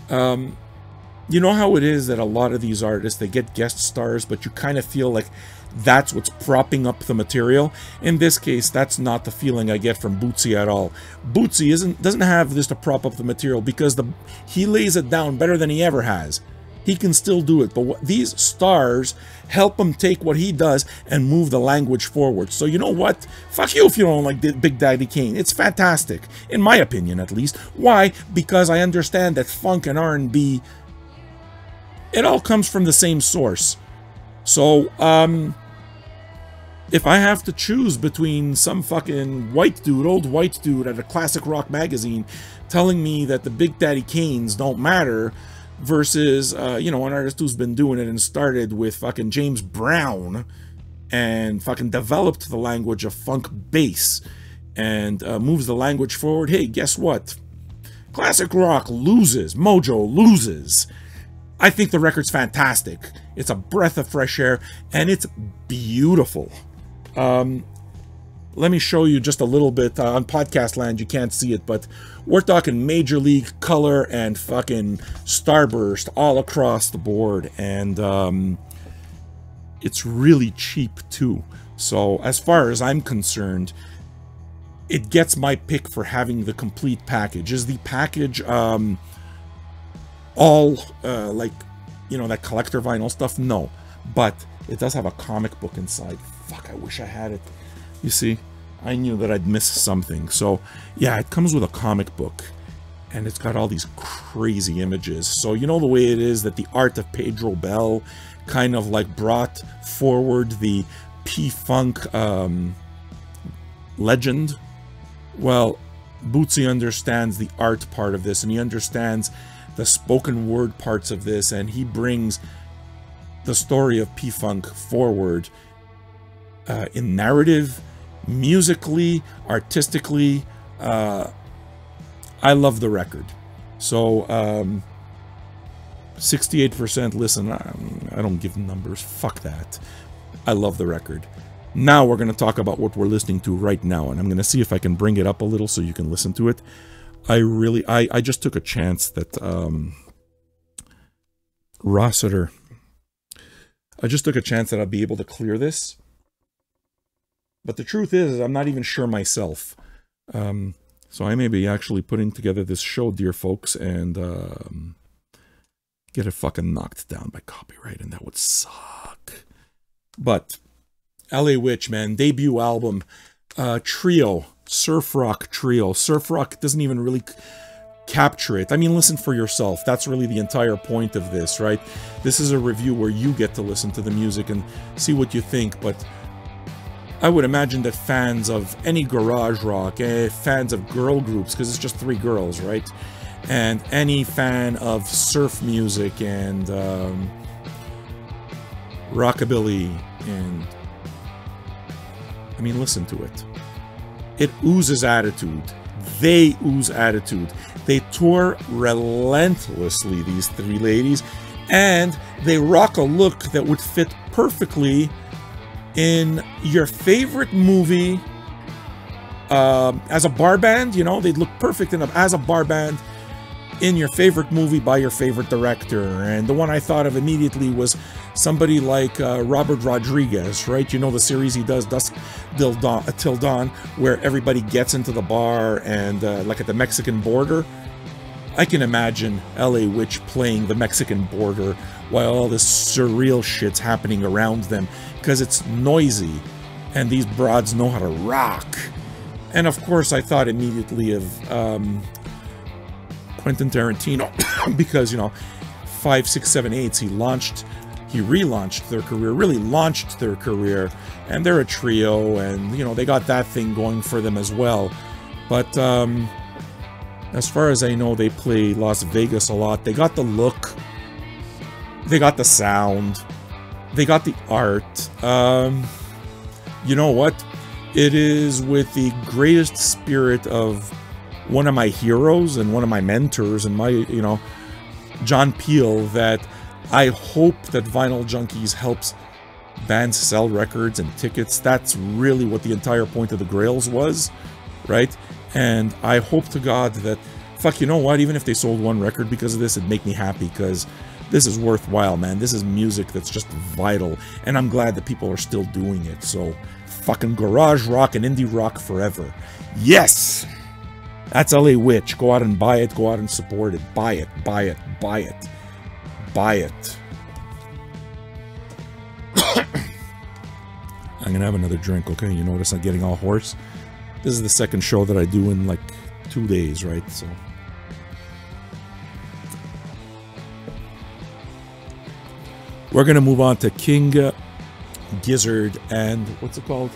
Speaker 1: you know how it is that a lot of these artists, they get guest stars, but you kind of feel like that's what's propping up the material. In this case, that's not the feeling I get from Bootsy at all. Bootsy doesn't have this to prop up the material because he lays it down better than he ever has. He can still do it, but these stars help him take what he does and move the language forward. So you know what? Fuck you if you don't like Big Daddy Kane. It's fantastic, in my opinion at least. Why? Because I understand that funk and R&B, it all comes from the same source. So, if I have to choose between some fucking old white dude at a classic rock magazine telling me that the Big Daddy Kanes don't matter versus, you know, an artist who's been doing it and started with fucking James Brown and fucking developed the language of funk bass and moves the language forward, hey, guess what? Classic rock loses. Mojo loses. I think the record's fantastic. It's a breath of fresh air, and it's beautiful. Let me show you just a little bit. On podcast land, you can't see it, but we're talking major league color and fucking starburst all across the board, and it's really cheap too. So as far as I'm concerned, it gets my pick for having the complete package. Is the package all like, you know, that collector vinyl stuff? No, but it does have a comic book inside. Fuck, I wish I had it. You see, I knew that I'd miss something. So yeah, it comes with a comic book and it's got all these crazy images. So you know the way it is that the art of Pedro Bell kind of like brought forward the P-Funk legend? Well, Bootsy understands the art part of this, and he understands the spoken word parts of this, and he brings the story of P-Funk forward in narrative, musically, artistically. I love the record. So 68% listen. I don't give numbers. Fuck that. I love the record. Now we're going to talk about what we're listening to right now, and I'm going to see if I can bring it up a little so you can listen to it. I just took a chance that Rossiter, I just took a chance that I'd be able to clear this. But the truth is, I'm not even sure myself. So I may be actually putting together this show, dear folks, and get it fucking knocked down by copyright, and that would suck. But LA Witch, man, debut album, trio, surf rock trio. Surf rock doesn't even really capture it. I mean, listen for yourself. That's really the entire point of this, right? This is a review where you get to listen to the music and see what you think, but I would imagine that fans of any garage rock, fans of girl groups, because it's just 3 girls, right? And any fan of surf music and rockabilly and, I mean, listen to it. It oozes attitude. They ooze attitude. They tour relentlessly, these 3 ladies, and they rock a look that would fit perfectly in your favorite movie as a bar band. You know, they'd look perfect as a bar band. in your favorite movie by your favorite director. And the one I thought of immediately was somebody like Robert Rodriguez, right? You know the series he does, Dusk Till Dawn, where everybody gets into the bar and like at the Mexican border. I can imagine L.A. Witch playing the Mexican border while all this surreal shit's happening around them, because it's noisy and these broads know how to rock. And of course I thought immediately of Quentin Tarantino, because, you know, 5, 6, 7, 8s, he relaunched their career, really launched their career, and they're a trio, and, you know, they got that thing going for them as well. But as far as I know, they play Las Vegas a lot. They got the look, they got the sound, they got the art. You know what? It is with the greatest spirit of one of my heroes and one of my mentors and my, you know, John Peel, that I hope that Vinyl Junkies helps bands sell records and tickets. That's really what the entire point of the Grails was, right? And I hope to God that, fuck, you know what, even if they sold one record because of this, it'd make me happy, because this is worthwhile, man. This is music that's just vital, and I'm glad that people are still doing it. So, fucking garage rock and indie rock forever. Yes! That's LA Witch. Go out and buy it. Go out and support it. Buy it. Buy it. Buy it. Buy it. I'm gonna have another drink, okay? You notice I'm getting all hoarse? This is the second show that I do in like 2 days, right? So we're gonna move on to King Gizzard and what's it called?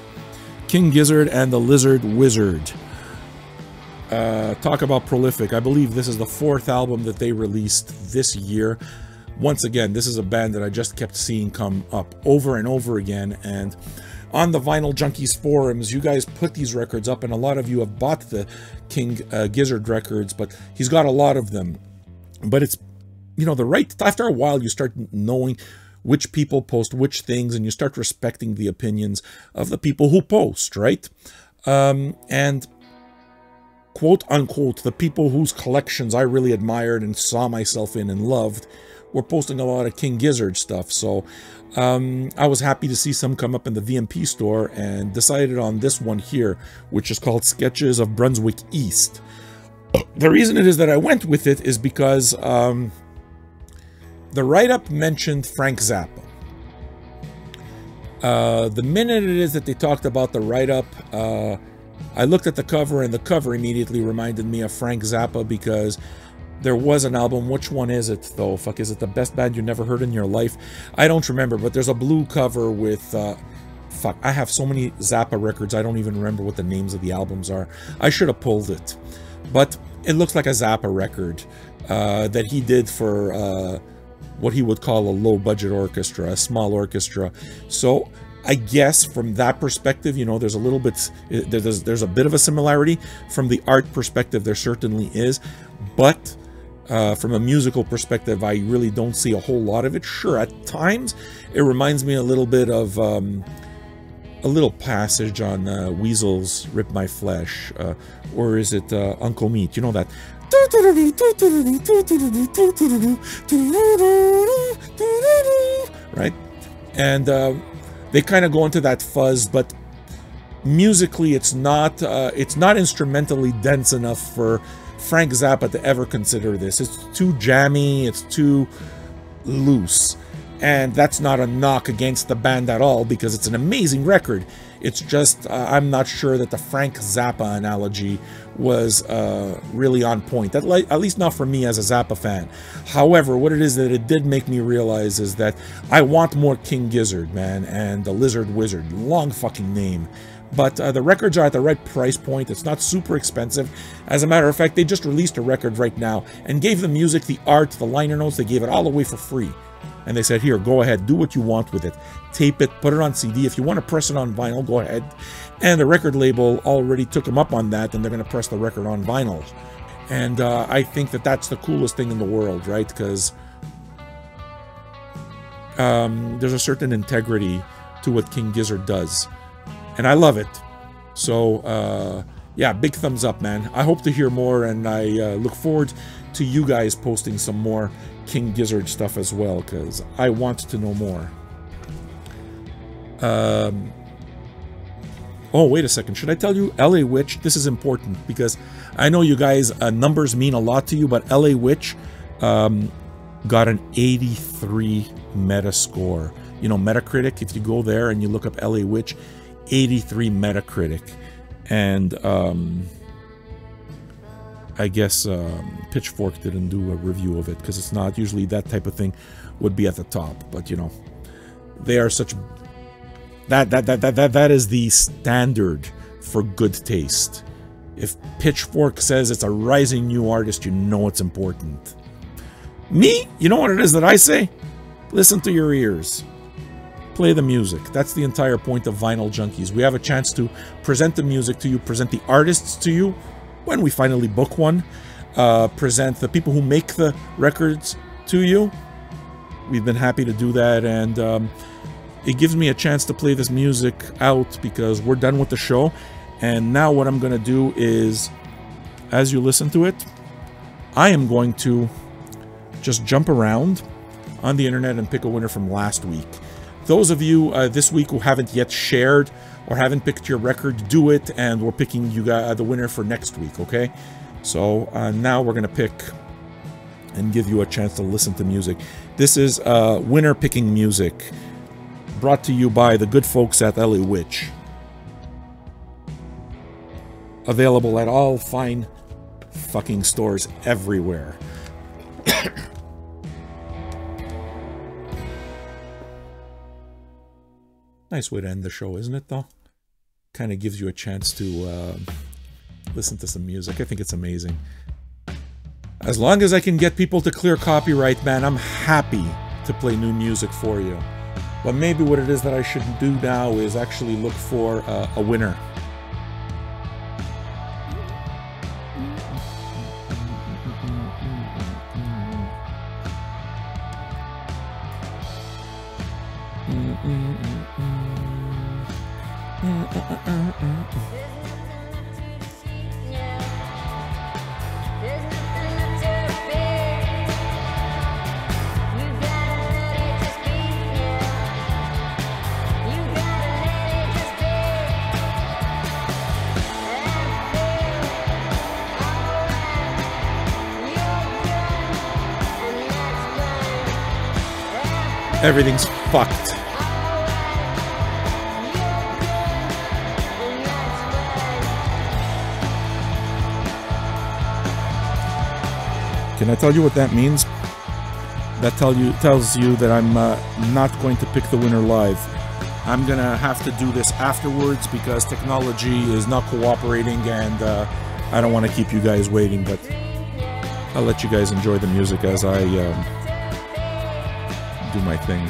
Speaker 1: King Gizzard and the Lizard Wizard. Talk about prolific. I believe this is the 4th album that they released this year. Once again, this is a band that I just kept seeing come up over and over again, and on the Vinyl Junkies forums, you guys put these records up, and a lot of you have bought the King Gizzard records, but he's got a lot of them. But it's, you know, after a while you start knowing which people post which things, and you start respecting the opinions of the people who post, right? And quote unquote, the people whose collections I really admired and saw myself in and loved were posting a lot of King Gizzard stuff. So I was happy to see some come up in the VMP store, and decided on this one here, which is called Sketches of Brunswick East. The reason it is that I went with it is because the write-up mentioned Frank Zappa. The minute it is that they talked about the write-up, I looked at the cover, and the cover immediately reminded me of Frank Zappa, because there was an album. Which one is it, though? Fuck, is it The Best Band You Never Heard in Your Life? I don't remember, but there's a blue cover with... fuck, I have so many Zappa records, I don't even remember what the names of the albums are. I should have pulled it. But it looks like a Zappa record that he did for what he would call a low-budget orchestra, a small orchestra. So I guess from that perspective, you know, there's a little bit... There's a bit of a similarity. From the art perspective, there certainly is. But... from a musical perspective, I really don't see a whole lot of it. Sure, at times, it reminds me a little bit of a little passage on Weasel's Rip My Flesh, or is it Uncle Meat? You know that? Right? And they kind of go into that fuzz, but musically, it's not instrumentally dense enough for Frank Zappa to ever consider this. It's too jammy, it's too loose. And that's not a knock against the band at all, because it's an amazing record. It's just, I'm not sure that the Frank Zappa analogy was really on point. At least not for me as a Zappa fan. However, what it is that it did make me realize is that I want more King Gizzard, man, and the Lizard Wizard. Long fucking name. But the records are at the right price point. It's not super expensive. As a matter of fact, they just released a record right now and gave the music, the art, the liner notes, they gave it all away for free. And they said, here, go ahead, do what you want with it. Tape it, put it on CD. If you want to press it on vinyl, go ahead. And the record label already took them up on that, and they're going to press the record on vinyl. And I think that that's the coolest thing in the world, right? Because there's a certain integrity to what King Gizzard does. And I love it. So yeah, big thumbs up, man. I hope to hear more, and I look forward to you guys posting some more King Gizzard stuff as well, because I want to know more. Oh, wait a second. Should I tell you, LA Witch? This is important, because I know you guys, numbers mean a lot to you, but LA Witch got an 83 Metascore. You know, Metacritic, if you go there and you look up LA Witch, 83 Metacritic. And I guess Pitchfork didn't do a review of it, because it's not usually that type of thing would be at the top. But, you know, they are such... That is the standard for good taste. If Pitchfork says it's a rising new artist, you know it's important. Me? You know what it is that I say? Listen to your ears. Play the music. That's the entire point of Vinyl Junkies. We have a chance to present the music to you, present the artists to you, when we finally book one, present the people who make the records to you. We've been happy to do that, and it gives me a chance to play this music out, because we're done with the show. And now what I'm going to do is, as you listen to it, I am going to just jump around on the internet and pick a winner from last week. Those of you this week who haven't yet shared or haven't picked your record, do it, and we're picking you the winner for next week, okay? So now we're going to pick and give you a chance to listen to music. This is winner picking music, brought to you by the good folks at LA Witch. Available at all fine fucking stores everywhere. Nice way to end the show, isn't it, though? Kind of gives you a chance to listen to some music. I think it's amazing. As long as I can get people to clear copyright, man, I'm happy to play new music for you. But maybe what it is that I should do now is actually look for a winner. Everything's fucked. Can I tell you what that means? That tells you that I'm not going to pick the winner live. I'm gonna have to do this afterwards because technology is not cooperating, and I don't want to keep you guys waiting, but I'll let you guys enjoy the music as I do my thing.